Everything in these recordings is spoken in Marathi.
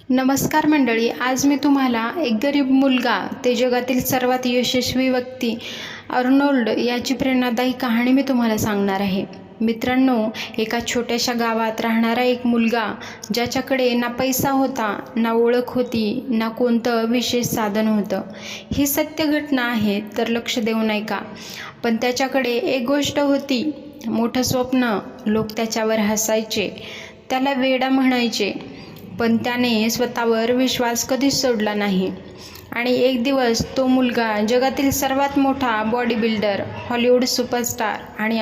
नमस्कार मंडळी, आज मी तुम्हाला एक गरीब मुलगा ते जगातील सर्वात यशस्वी व्यक्ती अर्नोल्ड याची प्रेरणादायी कहाणी मी तुम्हाला सांगणार आहे. मित्रांनो, एका छोट्याशा गावात राहणारा एक मुलगा ज्याच्याकडे ना पैसा होता, ना ओळख होती, ना कोणतं विशेष साधन होतं. ही सत्य घटना आहे, तर लक्ष देऊन ऐका. पण त्याच्याकडे एक गोष्ट होती, मोठं स्वप्न. लोक त्याच्यावर हसायचे, त्याला वेडा म्हणायचे, पण त्याने स्वतःवर विश्वास कधीच सोडला नाही. आणि एक दिवस तो मुलगा जगातील सर्वात मोठा बॉडी बिल्डर, हॉलिवूड सुपरस्टार आणि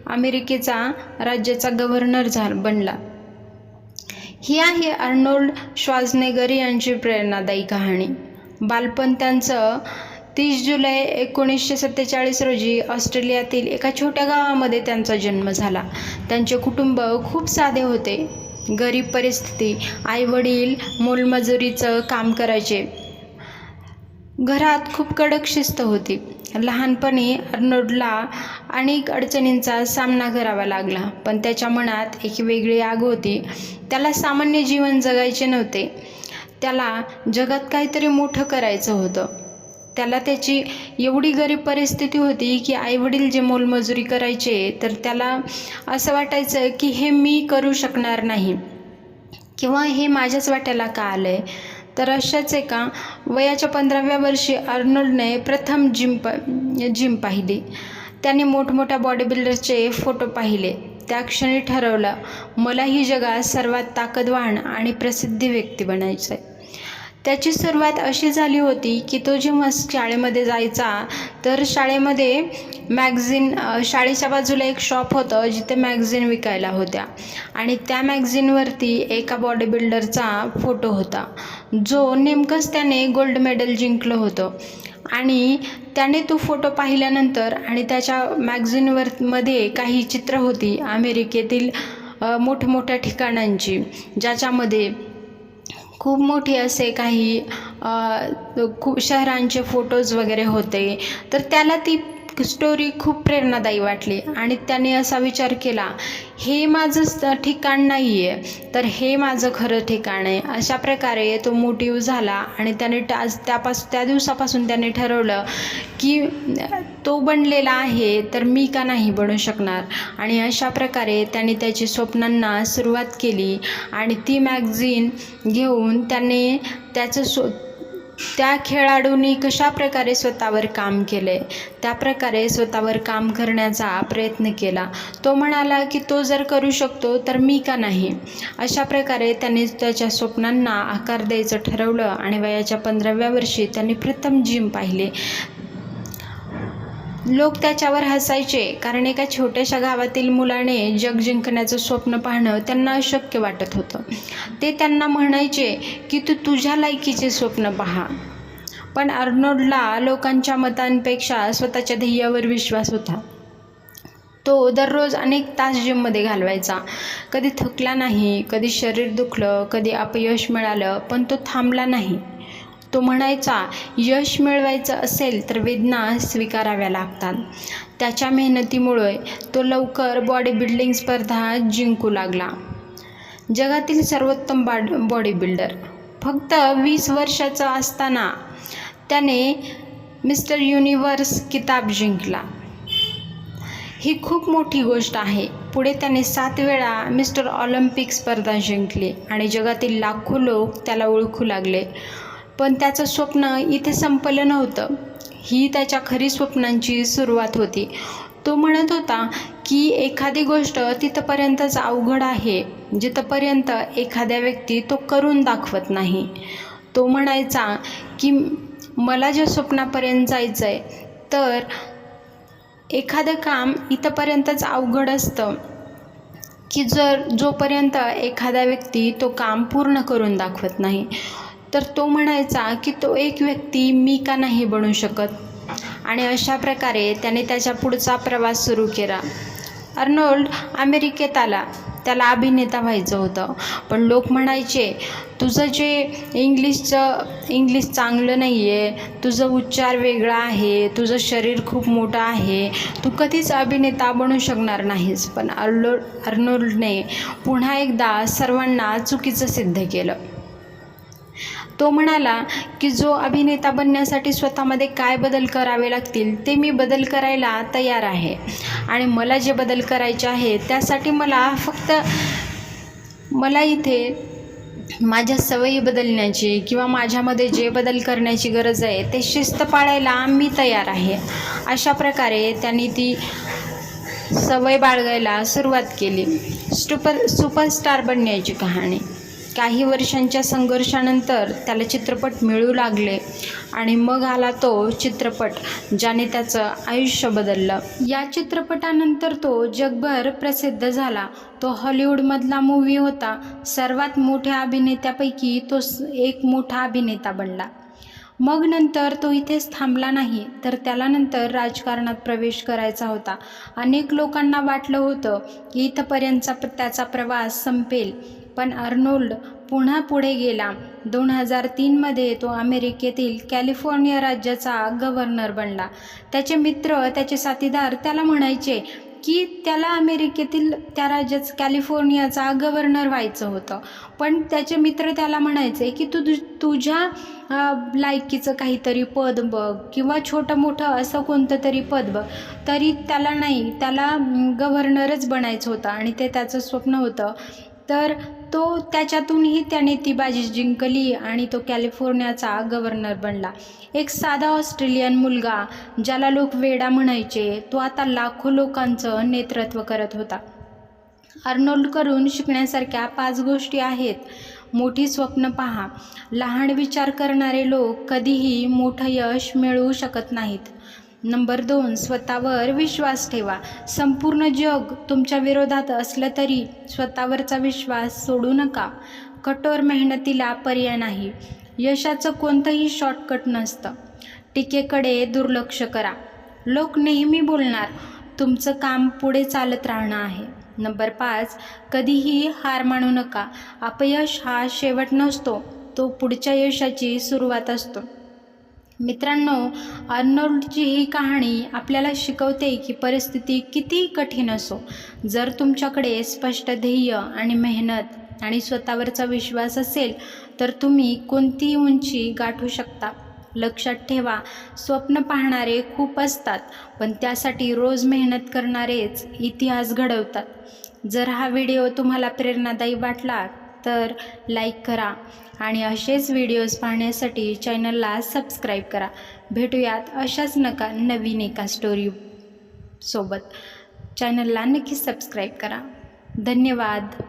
अमेरिकेचा राज्याचा गव्हर्नर बनला. ही आहे अर्नोल्ड श्वार्झनेगर यांची प्रेरणादायी कहाणी. बालपण त्यांचं 30 जुलै 1947 रोजी ऑस्ट्रेलियातील एका छोट्या गावामध्ये त्यांचा जन्म झाला. त्यांचे कुटुंब खूप साधे होते. गरीब परिस्थिती. आईवडील मोलमजुरीचं काम करायचे. घरात खूप कडक शिस्त होती. लहानपणी अर्नोल्डला अनेक अडचणींचा सामना करावा लागला, पण त्याच्या मनात एक वेगळी आग होती. त्याला सामान्य जीवन जगायचे नव्हते. त्याला जगात काहीतरी मोठं करायचं होतं. त्याला त्याची एवढी गरीब परिस्थिती होती की आईवडील जे मोलमजुरी करायचे, तर त्याला असं वाटायचं की हे मी करू शकणार नाही, किंवा हे माझ्याच वाट्याला का आलं आहे. तर अशाच एका वयाच्या 15व्या वर्षी अर्नोल्डने प्रथम जिम पाहिली. त्याने मोठमोठ्या बॉडी बिल्डरचे फोटो पाहिले. त्या क्षणी ठरवलं, मला ही जगात सर्वात ताकदवान आणि प्रसिद्ध व्यक्ती बनायचं आहे. त्याची सुरुवात अशी झाली होती की तो जेव्हा शाळेमध्ये जायचा, तर शाळेमध्ये शाळेच्या बाजूला एक शॉप होतं जिथे मॅगझिन विकायला होत्या. आणि त्या मॅगझिनवरती एका बॉडी बिल्डरचा फोटो होता, जो नेमकंच त्याने गोल्ड मेडल जिंकलं होतं. आणि त्याने तो फोटो पाहिल्यानंतर, आणि त्याच्या मॅगझिनमध्ये काही चित्र होती अमेरिकेतील मोठमोठ्या ठिकाणांची, ज्याच्यामध्ये खूप मोठे असे काही खूप शहरांचे फोटोज वगैरे होते. तर त्याला ती स्टोरी खूप प्रेरणादायी वाटली आणि त्याने असा विचार केला, हे माझं ठिकाण नाही आहे, तर हे माझं खरं ठिकाण आहे. अशा प्रकारे तो मोटिव्ह झाला आणि त्याने त्या दिवसापासून त्याने ठरवलं की तो बनलेला आहे, तर मी का नाही बनू शकणार. आणि अशा प्रकारे त्याने त्याची स्वप्नांना सुरुवात केली. आणि ती मॅगझिन घेऊन त्याने त्या खेळाडूंनी कशा प्रकारे स्वतःवर काम केले, त्या प्रकारे स्वतःवर काम करण्याचा प्रयत्न केला. तो म्हणाला की तो जर करू शकतो, तर मी का नाही. अशा प्रकारे त्याने त्याच्या स्वप्नांना आकार द्यायचं ठरवलं. आणि वयाच्या 15व्या वर्षी त्यांनी प्रथम जिम पाहिले. लोक त्याच्यावर हसायचे, कारण एका छोट्याशा गावातील मुलाने जग जिंकण्याचं स्वप्न पाहणं त्यांना अशक्य वाटत होतं. ते त्यांना म्हणायचे की तू तुझ्या लायकीचे स्वप्न पहा. पण अर्नोल्डला लोकांच्या मतांपेक्षा स्वतःच्या ध्येयावर विश्वास होता. तो दररोज अनेक तास जिममध्ये घालवायचा. कधी थकला नाही, कधी शरीर दुखलं, कधी अपयश मिळालं, पण तो थांबला नाही. तो म्हणायचा, यश मिळवायचं असेल तर वेदना स्वीकाराव्या लागतात. त्याच्या मेहनतीमुळे तो लवकर बॉडी बिल्डिंग स्पर्धा जिंकू लागला. जगातील सर्वोत्तम बॉडी बिल्डर. फक्त 20 वर्षाचा असताना त्याने मिस्टर युनिव्हर्स किताब जिंकला. ही खूप मोठी गोष्ट आहे. पुढे त्याने 7 वेळा मिस्टर ऑलिम्पिक स्पर्धा जिंकली आणि जगातील लाखो लोक त्याला ओळखू लागले. पण त्याचं स्वप्न इथे संपलं नव्हतं. ही त्याच्या खरी स्वप्नांची सुरुवात होती. तो म्हणत होता की एखादी गोष्ट तिथपर्यंतच अवघड आहे जिथपर्यंत एखाद्या व्यक्ती तो करून दाखवत नाही. तो म्हणायचा की मला ज्या स्वप्नापर्यंत जायचं आहे, तर एखादं काम इथपर्यंतच अवघड असतं की जोपर्यंत एखादा व्यक्ती तो काम पूर्ण करून दाखवत नाही. तर तो म्हणायचा की तो एक व्यक्ती मी का नाही बनू शकत. आणि अशा प्रकारे त्याने त्याच्या पुढचा प्रवास सुरू केला. अर्नोल्ड अमेरिकेत आला. त्याला अभिनेता व्हायचं होतं. पण लोक म्हणायचे, तुझं जे इंग्लिश चांगलं नाही आहे, तुझं उच्चार वेगळा आहे, तुझं शरीर खूप मोठं आहे, तू कधीच अभिनेता बनू शकणार नाहीस. पण अर्नोल्डने पुन्हा एकदा सर्वांना चुकीचं सिद्ध केलं. तो म्हणाला की जो अभिनेता बनण्यासाठी स्वतःमध्ये काय बदल करावे लागतील ते मी बदल करायला तयार आहे, आणि मला जे बदल करायचे आहे त्यासाठी मला इथे माझ्या सवयी बदलण्याची किंवा माझ्यामध्ये जे बदल करण्याची गरज आहे ते शिस्त पाळायला मी तयार आहे. अशा प्रकारे त्यांनी ती सवय बाळगायला सुरुवात केली. सुपरस्टार बनण्याची कहाणी. काही वर्षांच्या संघर्षानंतर त्याला चित्रपट मिळू लागले आणि मग आला तो चित्रपट ज्याने त्याचं आयुष्य बदललं. या चित्रपटानंतर तो जगभर प्रसिद्ध झाला. तो हॉलिवूडमधला मूव्ही होता. सर्वात मोठ्या अभिनेत्यापैकी तो एक मोठा अभिनेता बनला. मग नंतर तो इथेच थांबला नाही, तर त्याला नंतर राजकारणात प्रवेश करायचा होता. अनेक लोकांना वाटलं होतं की इथंपर्यंतचा त्याचा प्रवास संपेल, पण अर्नोल्ड पुन्हा पुढे गेला. 2003मध्ये तो अमेरिकेतील कॅलिफोर्निया राज्याचा गव्हर्नर बनला. त्याचे मित्र, त्याचे साथीदार त्याला म्हणायचे की त्याला अमेरिकेतील त्या राज्याचा कॅलिफोर्नियाचा गव्हर्नर व्हायचं होतं, पण त्याचे मित्र त्याला म्हणायचे की तुझ्या लायकीचं काहीतरी पद बघ किंवा छोटं मोठं असं कोणतं तरी पद बघ. तरी त्याला नाही, त्याला गव्हर्नरच बनायचं होतं आणि ते त्याचं स्वप्न होतं. तर त्याच्यातूनही त्याने ती बाजी जिंकली आणि तो कॅलिफोर्नियाचा गव्हर्नर बनला. एक साधा ऑस्ट्रेलियन मुलगा ज्याला लोक वेडा म्हणायचे, तो आता लाखो लोकांचं नेतृत्व करत होता. अर्नोल्डकडून शिकण्यासारख्या 5 गोष्टी आहेत. मोठी स्वप्न पहा. लहान विचार करणारे लोक कधीही मोठं यश मिळवू शकत नाहीत. नंबर 2, स्वतःवर विश्वास ठेवा. संपूर्ण जग तुमच्या विरोधात असलं तरी स्वतःवरचा विश्वास सोडू नका. कठोर मेहनतीला पर्याय नाही. यशाचं कोणतंही शॉर्टकट नसतं. टीकेकडे दुर्लक्ष करा. लोक नेहमी बोलणार, तुमचं काम पुढे चालत राहणं आहे. नंबर 5, कधीही हार मानू नका. अपयश हा शेवट नसतो, तो पुढच्या यशाची सुरुवात असतो. मित्रांनो, अर्नोल्डची ही कहाणी आपल्याला शिकवते की परिस्थिती किती कठीण असो, जर तुमच्याकडे स्पष्ट ध्येय आणि मेहनत आणि स्वतःवरचा विश्वास असेल तर तुम्ही कोणतीही उंची गाठू शकता. लक्षात ठेवा, स्वप्न पाहणारे खूप असतात, पण त्यासाठी रोज मेहनत करणारेच इतिहास घडवतात. जर हा व्हिडिओ तुम्हाला प्रेरणादायी वाटला तर लाईक करा आणि असेच व्हिडिओज पाहण्यासाठी चॅनलला सबस्क्राईब करा. भेटूयात अशाच नवीन एका स्टोरी सोबत. चॅनलला नक्की सबस्क्राईब करा. धन्यवाद.